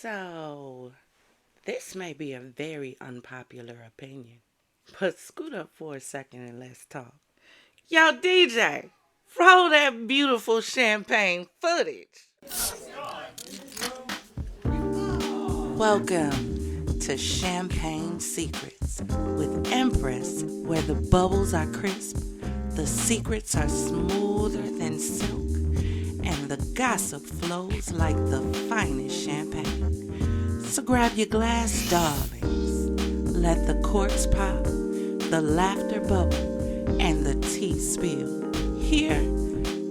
So, this may be a very unpopular opinion, but scoot up for a second and let's talk. Yo, DJ, roll that beautiful champagne footage. Welcome to Champagne Secrets with Empris, where the bubbles are crisp, the secrets are smoother than silk, and the gossip flows like the finest champagne. So grab your glass, darlings. Let the corks pop, the laughter bubble, and the tea spill. Here,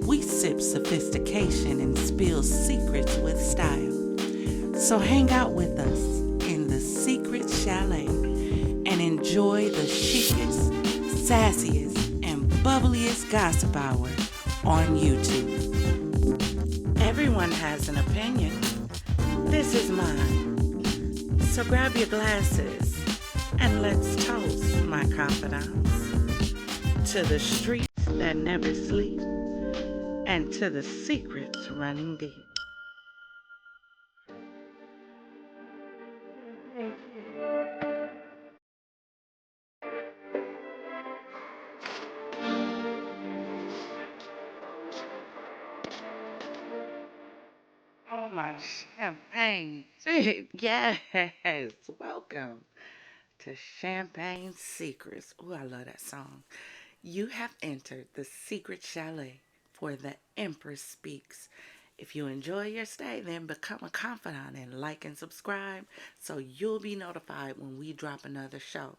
we sip sophistication and spill secrets with style. So hang out with us in the secret chalet and enjoy the chicest, sassiest, and bubbliest gossip hour on YouTube. Everyone has an opinion. This is mine. So grab your glasses and let's toast, my confidants, to the streets that never sleep and to the secrets running deep. Oh, my champagne. Yes, welcome to Champagne Secrets. Oh, I love that song. You have entered the secret chalet for the Empris Speaks. If you enjoy your stay, then become a confidant and like and subscribe so you'll be notified when we drop another show.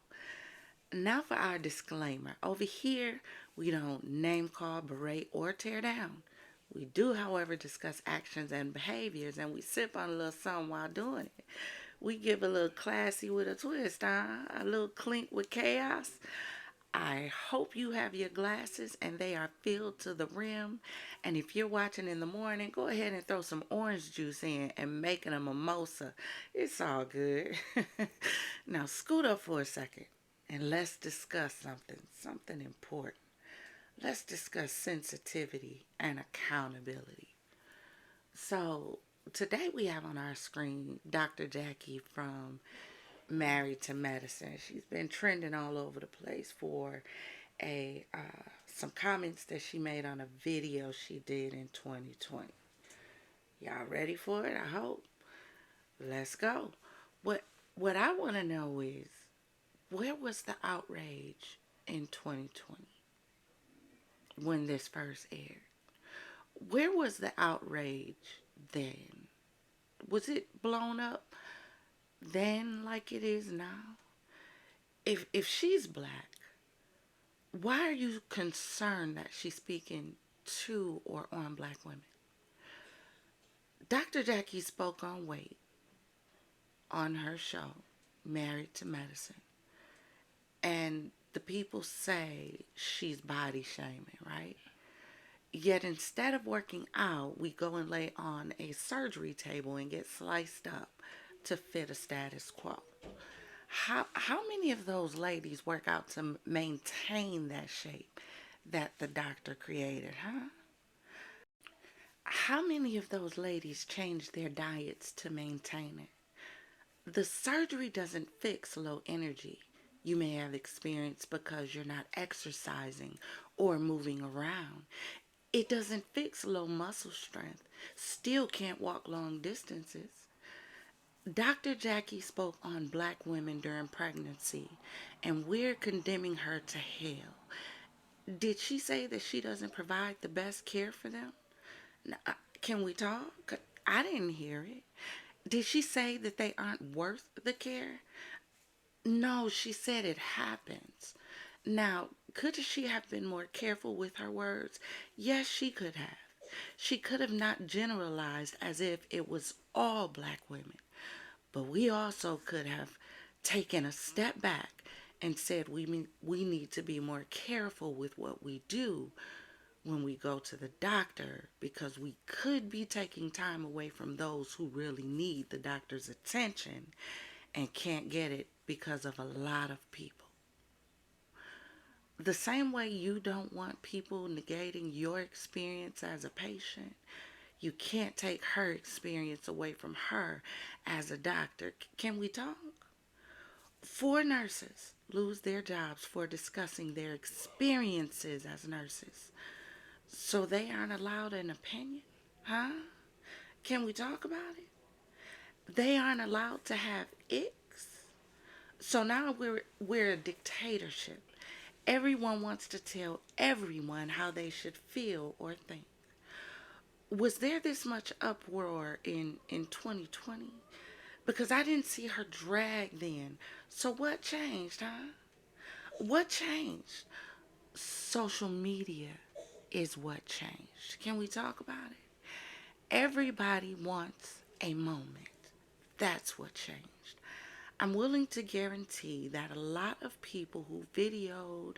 Now for our disclaimer. Over here, we don't name call, berate, or tear down. We do, however, discuss actions and behaviors, and we sip on a little something while doing it. We give a little classy with a twist, huh? A little clink with chaos. I hope you have your glasses and they are filled to the rim. And if you're watching in the morning, go ahead and throw some orange juice in and make it a mimosa. It's all good. Now scoot up for a second and let's discuss something important. Let's discuss sensitivity and accountability. So today we have on our screen Dr. Jackie from Married to Medicine. She's been trending all over the place for a some comments that she made on a video she did in 2020. Y'all ready for it? I hope. Let's go. What what I want to know is, where was the outrage in 2020 when this first aired? Where was the outrage then? Was it blown up then like it is now? If she's black, why are you concerned that she's speaking to or on black women? Dr. Jackie spoke on weight on her show, Married to Medicine. And the people say she's body shaming, right? Yet instead of working out, we go and lay on a surgery table and get sliced up to fit a status quo. How many of those ladies work out to maintain that shape that the doctor created, huh? How many of those ladies change their diets to maintain it? The surgery doesn't fix low energy you may have experienced because you're not exercising or moving around. It doesn't fix low muscle strength. Still can't walk long distances. Dr. Jackie spoke on black women during pregnancy, and we're condemning her to hell. Did she say that she doesn't provide the best care for them? Can we talk? I didn't hear it. Did she say that they aren't worth the care? No, she said it happens. Now, could she have been more careful with her words? Yes, she could have. She could have not generalized as if it was all black women. But we also could have taken a step back and said we need to be more careful with what we do when we go to the doctor, because we could be taking time away from those who really need the doctor's attention and can't get it because of a lot of people. The same way you don't want people negating your experience as a patient, You can't take her experience away from her as a doctor. Can we talk? Four nurses lose their jobs for discussing their experiences as nurses. So they aren't allowed an opinion? Huh? Can we talk about it? They aren't allowed to have icks. So now we're a dictatorship. Everyone wants to tell everyone how they should feel or think. Was there this much uproar in 2020? Because I didn't see her drag then. So what changed, huh? What changed? Social media is what changed. Can we talk about it? Everybody wants a moment. That's what changed. I'm willing to guarantee that a lot of people who videoed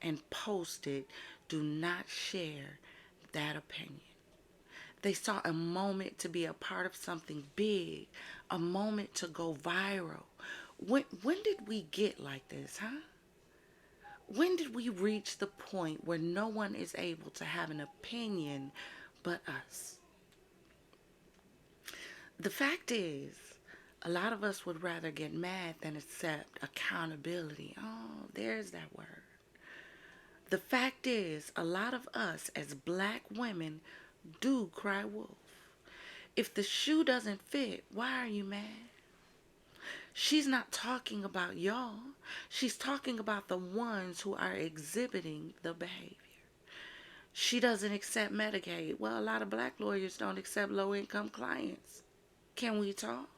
and posted do not share that opinion. They saw a moment to be a part of something big, a moment to go viral. When did we get like this, huh? When did we reach the point where no one is able to have an opinion but us? The fact is, a lot of us would rather get mad than accept accountability. Oh, there's that word. The fact is, a lot of us as black women do cry wolf. If the shoe doesn't fit, why are you mad? She's not talking about y'all. She's talking about the ones who are exhibiting the behavior. She doesn't accept Medicaid. Well, a lot of black lawyers don't accept low-income clients. Can we talk?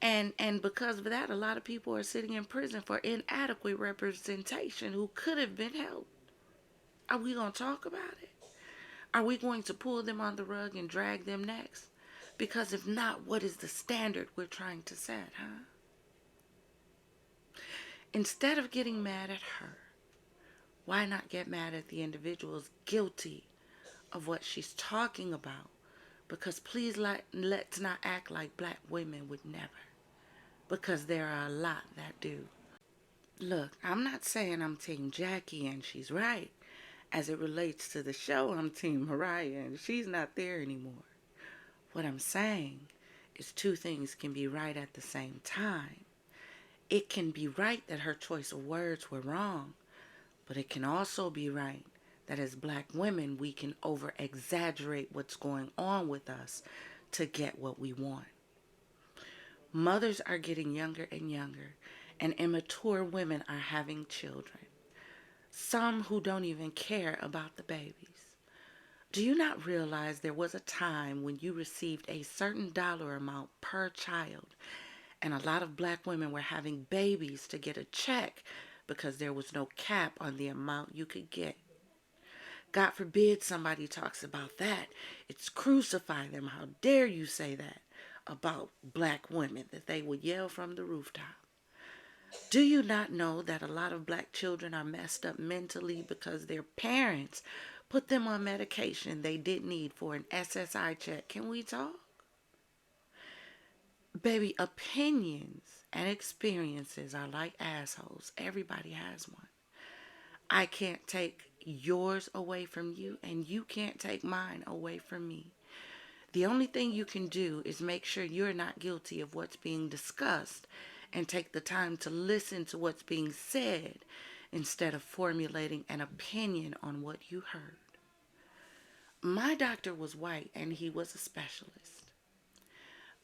And because of that, a lot of people are sitting in prison for inadequate representation who could have been helped. Are we going to talk about it? Are we going to pull them on the rug and drag them next? Because if not, what is the standard we're trying to set, huh? Instead of getting mad at her, why not get mad at the individuals guilty of what she's talking about? Because please let's not act like black women would never. Because there are a lot that do. Look, I'm not saying I'm Team Jackie and she's right. As it relates to the show, I'm Team Mariah and she's not there anymore. What I'm saying is two things can be right at the same time. It can be right that her choice of words were wrong, but it can also be right that as black women, we can over-exaggerate what's going on with us to get what we want. Mothers are getting younger and younger, and immature women are having children. Some who don't even care about the babies. Do you not realize there was a time when you received a certain dollar amount per child, and a lot of black women were having babies to get a check because there was no cap on the amount you could get? God forbid somebody talks about that. It's crucify them. How dare you say that about black women, that they would yell from the rooftop. Do you not know that a lot of black children are messed up mentally because their parents put them on medication they didn't need for an SSI check? Can we talk? Baby, opinions and experiences are like assholes. Everybody has one. I can't take yours away from you, and you can't take mine away from me. The only thing you can do is make sure you're not guilty of what's being discussed and take the time to listen to what's being said instead of formulating an opinion on what you heard. My doctor was white and he was a specialist.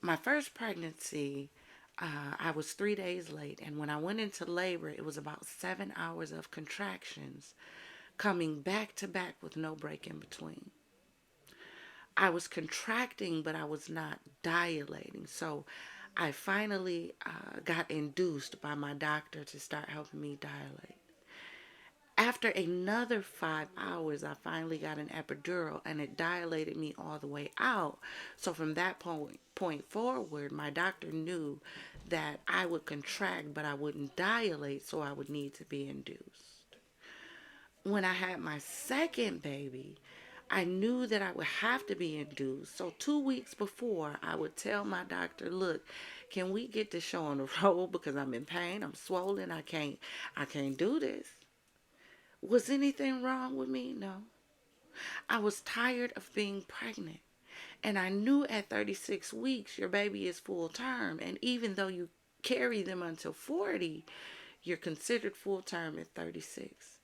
My first pregnancy, I was 3 days late, and when I went into labor, it was about 7 hours of contractions coming back to back with no break in between. I was contracting, but I was not dilating. So I finally got induced by my doctor to start helping me dilate. After another 5 hours, I finally got an epidural and it dilated me all the way out. So from that point forward, my doctor knew that I would contract, but I wouldn't dilate, so I would need to be induced. When I had my second baby, I knew that I would have to be induced. So 2 weeks before, I would tell my doctor, look, can we get this show on the road because I'm in pain, I'm swollen, I can't do this. Was anything wrong with me? No. I was tired of being pregnant. And I knew at 36 weeks, your baby is full term. And even though you carry them until 40, you're considered full term at 36.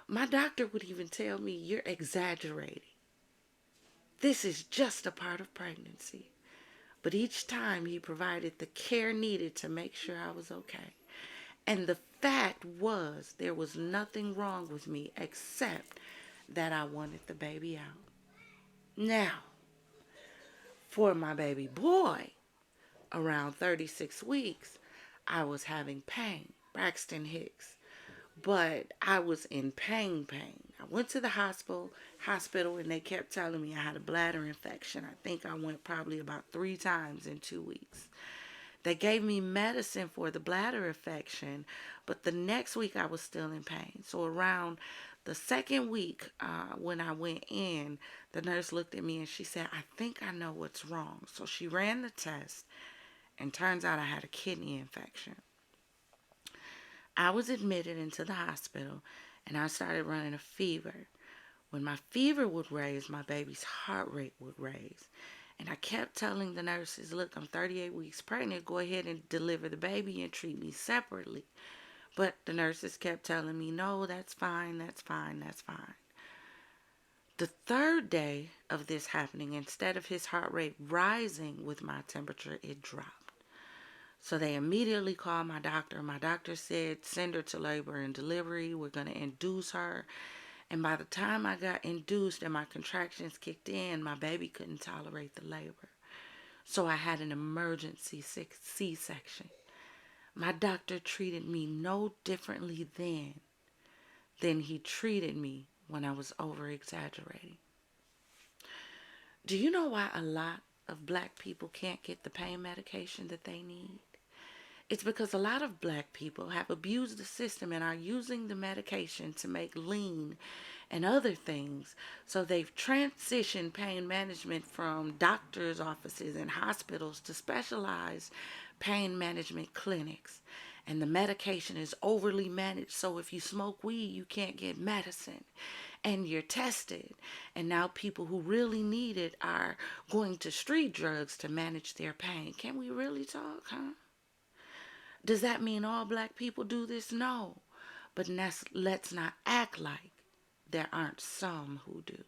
My doctor would even tell me, you're exaggerating. This is just a part of pregnancy. But each time he provided the care needed to make sure I was okay. And the fact was, there was nothing wrong with me except that I wanted the baby out. Now, for my baby boy, around 36 weeks, I was having pain, Braxton Hicks. But I was in pain. I went to the hospital, and they kept telling me I had a bladder infection. I think I went probably about 3 times in 2 weeks. They gave me medicine for the bladder infection, but the next week I was still in pain. So around the second week, when I went in, the nurse looked at me and she said, I think I know what's wrong. So she ran the test, and turns out I had a kidney infection. I was admitted into the hospital, and I started running a fever. When my fever would raise, my baby's heart rate would raise. And I kept telling the nurses, look, I'm 38 weeks pregnant. Go ahead and deliver the baby and treat me separately. But the nurses kept telling me, no, that's fine, that's fine, that's fine. The third day of this happening, instead of his heart rate rising with my temperature, it dropped. So they immediately called my doctor. My doctor said, send her to labor and delivery. We're going to induce her. And by the time I got induced and my contractions kicked in, my baby couldn't tolerate the labor. So I had an emergency C-section. My doctor treated me no differently then than he treated me when I was over-exaggerating. Do you know why a lot of black people can't get the pain medication that they need? It's because a lot of black people have abused the system and are using the medication to make lean and other things. So they've transitioned pain management from doctors' offices and hospitals to specialized pain management clinics. And the medication is overly managed. So if you smoke weed, you can't get medicine. And you're tested. And now people who really need it are going to street drugs to manage their pain. Can we really talk, huh? Does that mean all black people do this? No. But let's not act like there aren't some who do.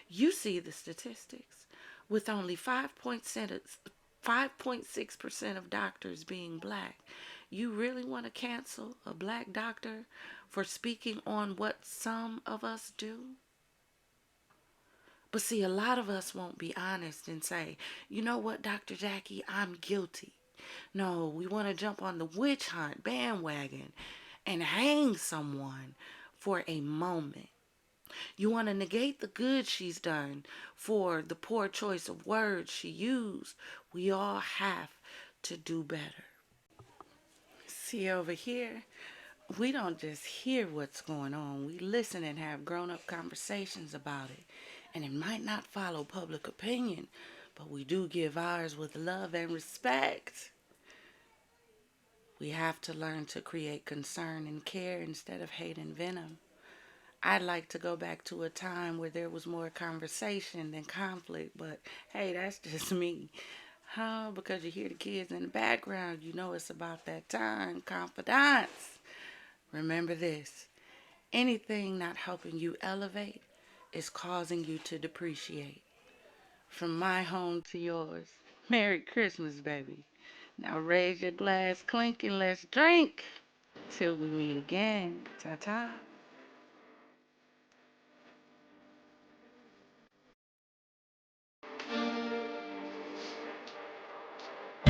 You see the statistics. With only 5.6% of doctors being black, you really want to cancel a black doctor for speaking on what some of us do? But see, a lot of us won't be honest and say, you know what, Dr. Jackie, I'm guilty. No, we want to jump on the witch hunt bandwagon and hang someone for a moment. You want to negate the good she's done for the poor choice of words she used. We all have to do better. See, over here, we don't just hear what's going on. We listen and have grown-up conversations about it. And it might not follow public opinion, but we do give ours with love and respect. We have to learn to create concern and care instead of hate and venom. I'd like to go back to a time where there was more conversation than conflict, but hey, that's just me. Huh? Because you hear the kids in the background, you know it's about that time. Confidence. Remember this. Anything not helping you elevate is causing you to depreciate. From my home to yours. Merry Christmas, baby. Now raise your glass, clink, and let's drink till we meet again. Ta-ta.